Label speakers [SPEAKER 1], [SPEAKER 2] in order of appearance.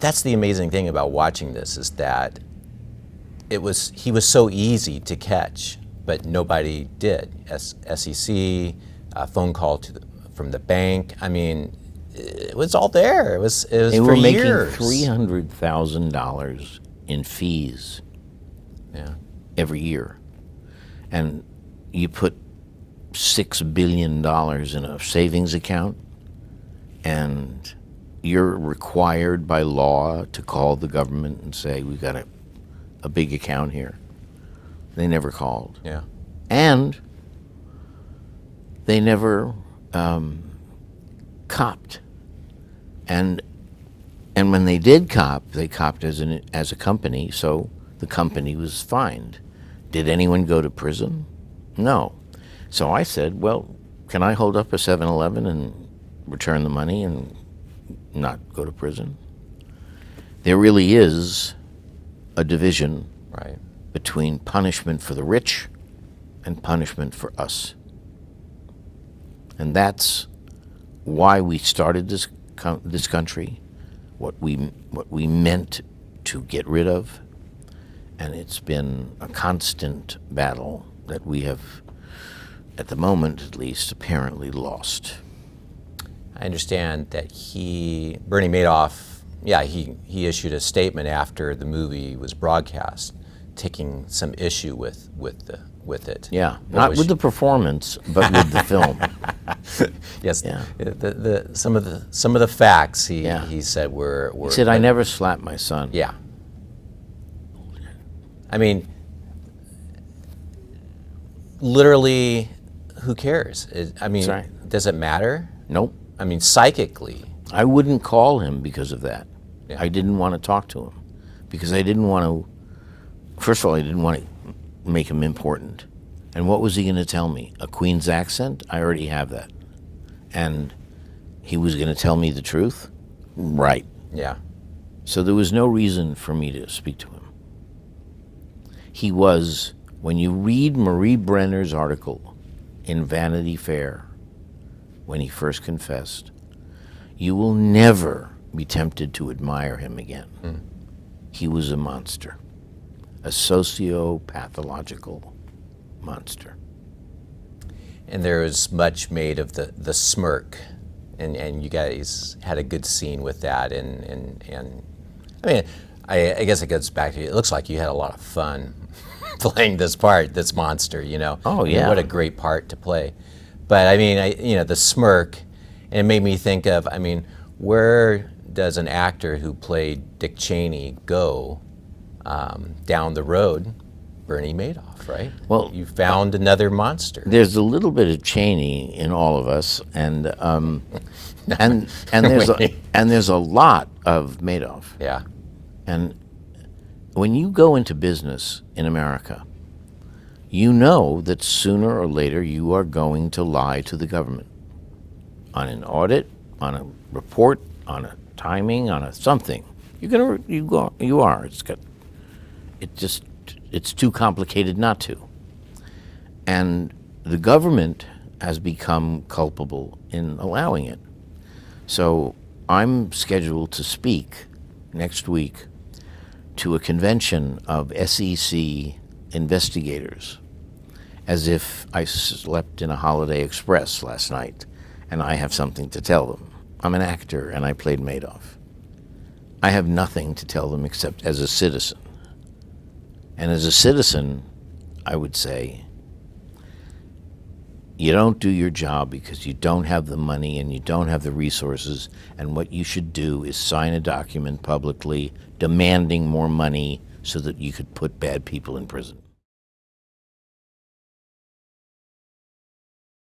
[SPEAKER 1] that's the amazing thing about watching this, is that he was so easy to catch, but nobody did. SEC, a phone call from the bank. I mean, it was all there. It was
[SPEAKER 2] They
[SPEAKER 1] for
[SPEAKER 2] were making
[SPEAKER 1] years.
[SPEAKER 2] $300,000 in fees
[SPEAKER 1] Yeah.
[SPEAKER 2] every year. And you put $6 billion in a savings account, and you're required by law to call the government and say, we've got a big account here. They never called.
[SPEAKER 1] Yeah.
[SPEAKER 2] And they never copped. And when they did cop, they copped as a company, so the company was fined. Did anyone go to prison? No. So I said, well, can I hold up a 7-Eleven and return the money and not go to prison? There really is a division
[SPEAKER 1] Right.
[SPEAKER 2] between punishment for the rich and punishment for us. And that's why we started this country, what we meant to get rid of, and it's been a constant battle that we have, at the moment at least, apparently lost.
[SPEAKER 1] I understand that Bernie Madoff, he issued a statement after the movie was broadcast, taking some issue with it.
[SPEAKER 2] Yeah, not with the performance, but with the film.
[SPEAKER 1] Yes.
[SPEAKER 2] Yeah.
[SPEAKER 1] Some of the facts he said were.
[SPEAKER 2] He said, I never slapped my son.
[SPEAKER 1] Yeah. I mean, literally, who cares? I mean,
[SPEAKER 2] That's right.
[SPEAKER 1] Does it matter?
[SPEAKER 2] Nope.
[SPEAKER 1] I mean, psychically.
[SPEAKER 2] I wouldn't call him because of that.
[SPEAKER 1] Yeah.
[SPEAKER 2] I didn't want to talk to him because I didn't want to, first of all, I didn't want to make him important. And what was he going to tell me? A Queen's accent? I already have that. And he was going to tell me the truth? Right.
[SPEAKER 1] Yeah.
[SPEAKER 2] So there was no reason for me to speak to him. He was, when you read Marie Brenner's article in Vanity Fair, when he first confessed, you will never be tempted to admire him again. He was a monster, a socio-pathological monster.
[SPEAKER 1] And there was much made of the smirk, and you guys had a good scene with that, and I mean, I guess it goes back to, it looks like you had a lot of fun playing this part, this monster, you know.
[SPEAKER 2] Oh,
[SPEAKER 1] I mean,
[SPEAKER 2] yeah.
[SPEAKER 1] what a great part to play. But I mean, the smirk, and it made me think of, I mean, where does an actor who played Dick Cheney go down the road? Bernie Madoff, right?
[SPEAKER 2] Well,
[SPEAKER 1] you found another monster.
[SPEAKER 2] There's a little bit of Cheney in all of us, and there's a lot of Madoff.
[SPEAKER 1] Yeah.
[SPEAKER 2] And when you go into business in America, you know that sooner or later you are going to lie to the government on an audit, on a report, on a timing, on a something. You are. It's too complicated not to. And the government has become culpable in allowing it. So I'm scheduled to speak next week to a convention of SEC investigators, as if I slept in a Holiday Express last night and I have something to tell them. I'm an actor and I played Madoff. I have nothing to tell them except as a citizen. And as a citizen, I would say, you don't do your job because you don't have the money and you don't have the resources, and what you should do is sign a document publicly demanding more money so that you could put bad people in prison.